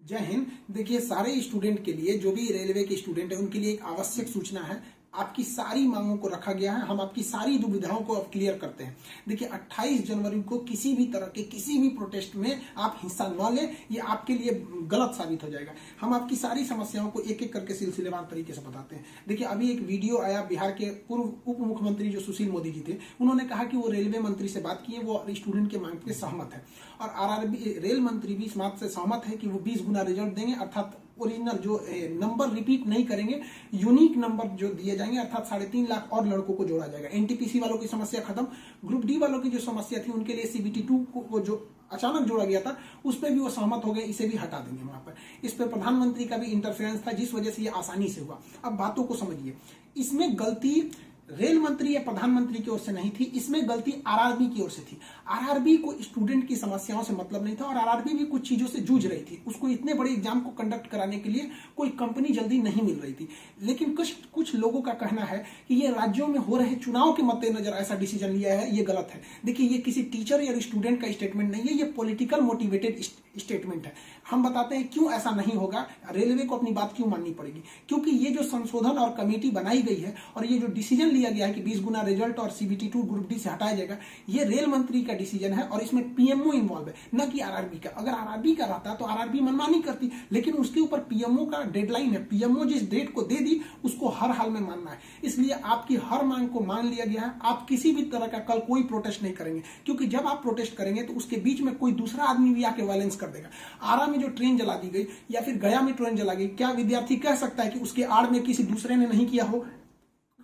जय हिंद। देखिए, सारे स्टूडेंट के लिए, जो भी रेलवे के स्टूडेंट है, उनके लिए एक आवश्यक सूचना है। आपकी सारी मांगों को रखा गया है। हम आपकी सारी दुविधाओं को अब क्लियर करते हैं। देखिए, 28 जनवरी को किसी भी तरह के किसी भी प्रोटेस्ट में आप हिस्सा न लें, ये आपके लिए गलत साबित हो जाएगा। हम आपकी सारी समस्याओं को एक एक करके सिलसिलेवार तरीके से बताते हैं। देखिए, अभी एक वीडियो आया, बिहार के पूर्व उप मुख्यमंत्री जो सुशील मोदी जी थे, उन्होंने कहा कि वो रेलवे मंत्री से बात किए, वो स्टूडेंट के मांग पे सहमत है और आरआरबी रेल मंत्री भी इस बात से सहमत है कि वो 20 गुना रिजल्ट देंगे, अर्थात ओरिजिनल जो नंबर रिपीट नहीं करेंगे, यूनिक नंबर जो दिए जाएंगे, अर्थात 3.5 लाख और लड़कों को जोड़ा जाएगा। एनटीपीसी वालों की समस्या खत्म। ग्रुप डी वालों की जो समस्या थी, उनके लिए सीबीटी 2 को जो अचानक जोड़ा गया था, उस पर भी वो सहमत हो गए, इसे भी हटा देंगे वहां पर। इस पर प्रधानमंत्री का भी इंटरफेरेंस था, जिस वजह से ये आसानी से हुआ। अब बातों को समझिए, इसमें गलती रेल मंत्री या प्रधानमंत्री की ओर से नहीं थी, इसमें गलती आरआरबी की ओर से थी। आरआरबी को स्टूडेंट की समस्याओं से मतलब नहीं था और आरआरबी भी कुछ चीजों से जूझ रही थी। उसको इतने बड़े एग्जाम को कंडक्ट कराने के लिए कोई कंपनी जल्दी नहीं मिल रही थी। लेकिन कुछ लोगों का कहना है कि ये राज्यों में हो रहे चुनाव के मद्देनजर ऐसा डिसीजन लिया है, ये गलत है। देखिए, ये किसी टीचर या स्टूडेंट का स्टेटमेंट नहीं है, ये पॉलिटिकल मोटिवेटेड स्टेटमेंट है। हम बताते हैं क्यों ऐसा नहीं होगा, रेलवे को अपनी बात क्यों माननी पड़ेगी। क्योंकि ये जो संशोधन और कमेटी बनाई गई है और ये जो डिसीजन लिया गया है कि 20 गुना रिजल्ट और सीबीटी 2 ग्रुप डी से हटाया जाएगा, ये रेल मंत्री का डिसीजन है और इसमें पीएमओ इन्वॉल्व है, न कि आरआरबी का। अगर आरआरबी का रहता तो आरआरबी मनमानी करती, लेकिन उसके ऊपर पीएमओ का डेडलाइन है। पीएमओ जिस डेट को दे दी, उसको हर हाल में मानना है। इसलिए आपकी हर मांग को मान लिया गया है। आप किसी भी तरह का कल कोई प्रोटेस्ट नहीं करेंगे, क्योंकि जब आप प्रोटेस्ट करेंगे तो उसके बीच में कोई दूसरा आदमी भी आके वायलेंस कर देगा। आरा में जो ट्रेन जला दी गई या फिर गया में ट्रेन जला गई, क्या विद्यार्थी कह सकता है कि उसके आड़ में किसी दूसरे ने नहीं किया हो?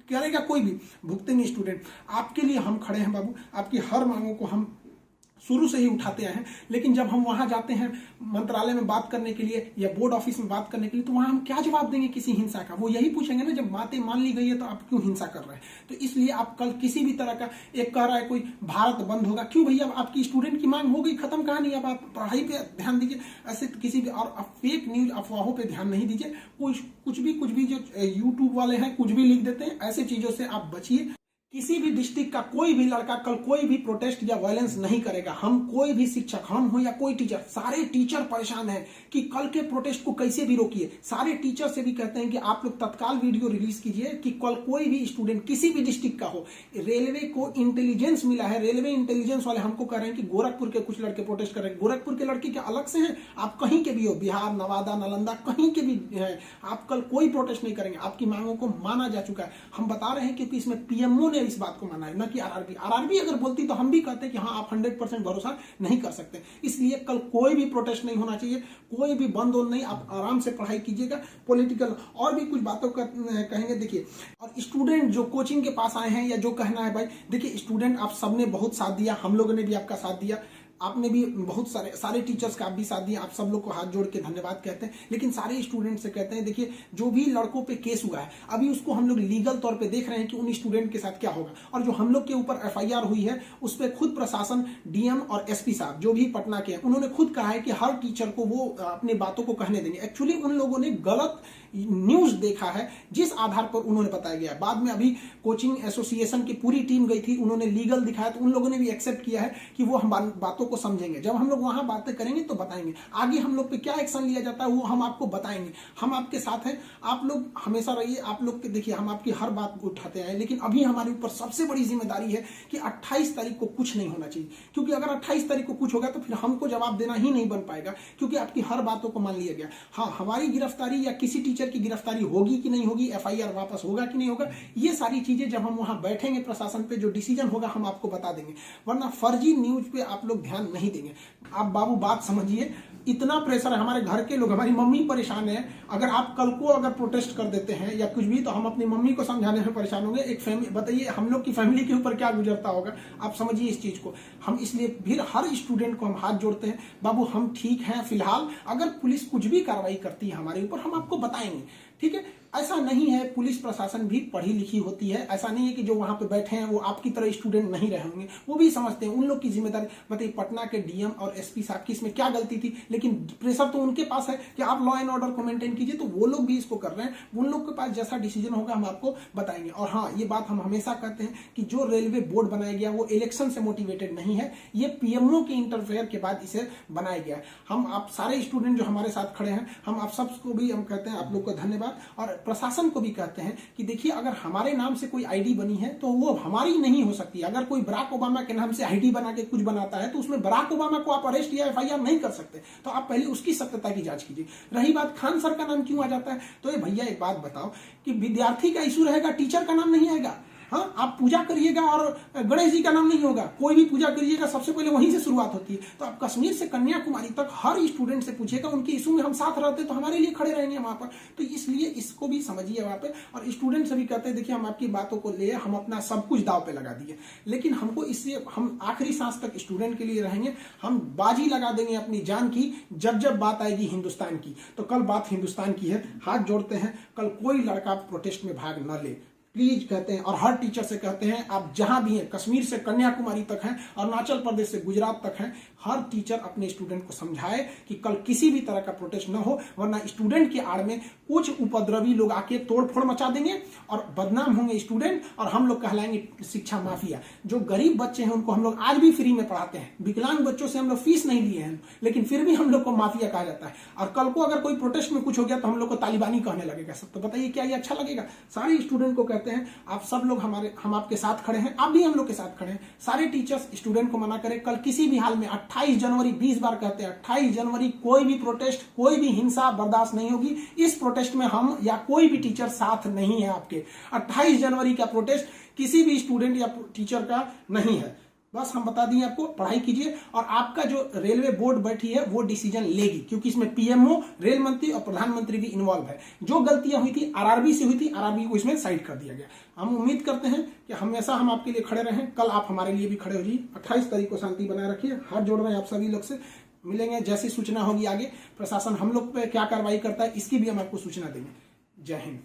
करेगा कोई भी, भुगतेंगे स्टूडेंट। आपके लिए हम खड़े हैं बाबू। आपकी हर मांगों को हम शुरू से ही उठाते आए हैं। लेकिन जब हम वहां जाते हैं मंत्रालय में बात करने के लिए या बोर्ड ऑफिस में बात करने के लिए, तो वहां हम क्या जवाब देंगे किसी हिंसा का? वो यही पूछेंगे ना, जब बातें मान ली गई है तो आप क्यों हिंसा कर रहे हैं? तो इसलिए आप कल किसी भी तरह का, एक कह रहा है कोई भारत बंद होगा, क्यों भैया? आपकी स्टूडेंट की मांग हो गई, खत्म कहानी। अब आप पढ़ाई पे ध्यान दीजिए, ऐसे किसी भी और फेक न्यूज अफवाहों पे ध्यान नहीं दीजिए। कुछ भी जो यूट्यूब वाले हैं कुछ भी लिख देते हैं, ऐसे चीजों से आप बचिए। किसी भी डिस्ट्रिक्ट का कोई भी लड़का कल कोई भी प्रोटेस्ट या वायलेंस नहीं करेगा। हम कोई भी शिक्षक, हम हो या कोई टीचर, सारे टीचर परेशान हैं कि कल के प्रोटेस्ट को कैसे भी रोकिए। सारे टीचर से भी कहते हैं कि आप लोग तत्काल वीडियो रिलीज कीजिए कि कल कोई भी स्टूडेंट किसी भी डिस्ट्रिक्ट का हो। रेलवे को इंटेलिजेंस मिला है, रेलवे इंटेलिजेंस वाले हमको कह रहे हैं कि गोरखपुर के कुछ लड़के प्रोटेस्ट कर रहे हैं। गोरखपुर के लड़के क्या अलग से हैं? आप कहीं के भी हो, बिहार, नवादा, नालंदा, कहीं के भी है, आप कल कोई प्रोटेस्ट नहीं करेंगे। आपकी मांगों को माना जा चुका है। हम बता रहे हैं क्योंकि इसमें पीएमओ ने इस बात को माना है, न कि आरआरबी। आरआरबी अगर बोलती तो हम भी कहते कि हाँ, आप 100% भरोसा नहीं कर सकते। इसलिए कल कोई भी प्रोटेस्ट नहीं होना चाहिए, कोई भी बंद हो नहीं। आप आराम से पढ़ाई कीजिएगा। पॉलिटिकल और भी कुछ बातों का कहेंगे। देखिए, और स्टूडेंट जो कोचिंग के पास आए हैं या जो कहना है भाई, देखिए स्टूडेंट आप सबने बहुत साथ दिया, हम लोगों ने भी आपका साथ दिया, आपने भी बहुत सारे टीचर्स का आप भी साथ दिया। आप सब लोग को हाथ जोड़ के धन्यवाद कहते हैं। लेकिन सारे स्टूडेंट से कहते हैं, देखिए जो भी लड़कों पे केस हुआ है, अभी उसको हम लोग लीगल तौर पे देख रहे हैं कि उन स्टूडेंट के साथ क्या होगा। और जो हम लोग के ऊपर एफआईआर हुई है, उस पर खुद प्रशासन, डीएम और एसपी साहब जो भी पटना के हैं, उन्होंने खुद कहा है कि हर टीचर को वो अपनी बातों को कहने देंगे। एक्चुअली उन लोगों ने गलत न्यूज देखा है, जिस आधार पर उन्होंने बताया गया। बाद में अभी कोचिंग एसोसिएशन की पूरी टीम गई थी, उन्होंने लीगल दिखाया, तो उन लोगों ने भी एक्सेप्ट किया है कि वो हम बातों को समझेंगे। जब हम लोग वहां बातें करेंगे तो बताएंगे। आगे हम लोग पे क्या एक्शन लिया जाता है वो हम आपको बताएंगे। हम आपके साथ हैं, आप लोग हमेशा रहिए। आप लोग के देखिए, हम आपकी हर बात को उठाते हैं। लेकिन अभी हमारे ऊपर सबसे बड़ी जिम्मेदारी है कि 28 तारीख को कुछ नहीं होना चाहिए, क्योंकि अगर 28 तारीख को कुछ होगा तो फिर हमको जवाब देना ही नहीं बन पाएगा, क्योंकि आपकी हर बातों को मान लिया गया। हाँ, हमारी गिरफ्तारी या किसी टीचर की गिरफ्तारी होगी कि नहीं होगी, एफआईआर वापस होगा कि नहीं होगा, ये सारी चीजें जब हम वहां बैठेंगे प्रशासन पे, जो डिसीजन होगा हम आपको बता देंगे। वरना फर्जी न्यूज पे आप लोग ध्यान नहीं देंगे। आप बाबू बात समझिए, इतना प्रेशर है। हमारे घर के लोग, हमारी मम्मी परेशान है। अगर आप कल को अगर प्रोटेस्ट कर देते हैं या कुछ भी, तो हम अपनी मम्मी को समझाने में परेशान होंगे। एक फैमिली, बताइए हम लोग की फैमिली के ऊपर क्या गुजरता होगा। आप समझिए इस चीज को। हम इसलिए फिर हर स्टूडेंट को हम हाथ जोड़ते हैं, बाबू हम ठीक हैं फिलहाल। अगर पुलिस कुछ भी कार्रवाई करती है हमारे ऊपर, हम आपको बताएंगे। ठीक है, ऐसा नहीं है, पुलिस प्रशासन भी पढ़ी लिखी होती है। ऐसा नहीं है कि जो वहां पे बैठे हैं वो आपकी तरह स्टूडेंट नहीं रहे होंगे, वो भी समझते हैं, उन लोग की जिम्मेदारी। मतलब पटना के डीएम और एसपी साहब की इसमें क्या गलती थी, लेकिन प्रेशर तो उनके पास है कि आप लॉ एंड ऑर्डर को मेंटेन कीजिए, तो वो लोग भी इसको कर रहे हैं। उन लोग के पास जैसा डिसीजन होगा हम आपको बताएंगे। और हाँ, ये बात हम हमेशा कहते हैं कि जो रेलवे बोर्ड बनाया गया वो इलेक्शन से मोटिवेटेड नहीं है, ये पीएमओ के इंटरफेयर के बाद इसे बनाया गया है। हम आप सारे स्टूडेंट जो हमारे साथ खड़े हैं, हम आप सबको भी हम कहते हैं आप लोग को धन्यवाद, और प्रशासन को भी कहते हैं कि देखिए, अगर हमारे नाम से कोई आईडी बनी है तो वो हमारी नहीं हो सकती। अगर कोई बराक ओबामा के नाम से आईडी बना के कुछ बनाता है तो उसमें बराक ओबामा को आप अरेस्ट या एफआईआर नहीं कर सकते, तो आप पहले उसकी सत्यता की जांच कीजिए। रही बात खान सर का नाम क्यों आ जाता है, तो ये भैया एक बात बताओ कि विद्यार्थी का इशू रहेगा, टीचर का नाम नहीं आएगा। हाँ, आप पूजा करिएगा और गणेश जी का नाम नहीं होगा, कोई भी पूजा करिएगा सबसे पहले वहीं से शुरुआत होती है। तो आप कश्मीर से कन्याकुमारी तक हर स्टूडेंट से पूछिएगा, उनके इशू में हम साथ रहते तो हमारे लिए खड़े रहेंगे वहां पर। तो इसलिए इसको भी समझिए वहां पे, और स्टूडेंट से भी कहते हैं देखिए, हम आपकी बातों को ले, हम अपना सब कुछ दाव पे लगा दिए, लेकिन हमको इससे हम आखिरी सांस तक स्टूडेंट के लिए रहेंगे। हम बाजी लगा देंगे अपनी जान की, जब जब बात आएगी हिंदुस्तान की। तो कल बात हिंदुस्तान की है, हाथ जोड़ते हैं, कल कोई लड़का प्रोटेस्ट में भाग न ले, प्लीज कहते हैं। और हर टीचर से कहते हैं, आप जहां भी हैं, कश्मीर से कन्याकुमारी तक हैं, अरुणाचल प्रदेश से गुजरात तक हैं, हर टीचर अपने स्टूडेंट को समझाए कि कल किसी भी तरह का प्रोटेस्ट न हो, वरना स्टूडेंट के आड़ में कुछ उपद्रवी लोग आके तोड़फोड़ मचा देंगे और बदनाम होंगे स्टूडेंट, और हम लोग कहलाएंगे शिक्षा माफिया। जो गरीब बच्चे हैं उनको हम लोग आज भी फ्री में पढ़ाते हैं, विकलांग बच्चों से हम लोग फीस नहीं लिए हैं, लेकिन फिर भी हम लोग को माफिया कहा जाता है। और कल को अगर कोई प्रोटेस्ट में कुछ हो गया तो हम लोग को तालिबानी कहने लगेगा सब। तो बताइए क्या ये अच्छा लगेगा? सारे स्टूडेंट को कहते हैं, आप सब लोग हम आपके साथ खड़े हैं, आप भी हम लोग के साथ खड़े हैं। सारे टीचर्स स्टूडेंट को मना करें, कल किसी भी हाल में 28 जनवरी 20 बार कहते हैं, 28 जनवरी कोई भी प्रोटेस्ट, कोई भी हिंसा बर्दाश्त नहीं होगी। इस प्रोटेस्ट में हम या कोई भी टीचर साथ नहीं है आपके। 28 जनवरी का प्रोटेस्ट किसी भी स्टूडेंट या टीचर का नहीं है। बस हम बता दिए आपको, पढ़ाई कीजिए, और आपका जो रेलवे बोर्ड बैठी है वो डिसीजन लेगी, क्योंकि इसमें पीएमओ, रेल मंत्री और प्रधानमंत्री भी इन्वॉल्व है। जो गलतियां हुई थी आरआरबी से हुई थी, आरआरबी को इसमें साइड कर दिया गया। हम उम्मीद करते हैं कि हमेशा हम आपके लिए खड़े रहें, कल आप हमारे लिए भी खड़े हो जाइए। 28 तारीख को शांति बनाए रखिए। हाथ जोड़ रहे हैं आप सभी लोग से, मिलेंगे जैसी सूचना होगी आगे, प्रशासन हम लोग पे क्या कार्रवाई करता है इसकी भी हम आपको सूचना देंगे। जय हिंद।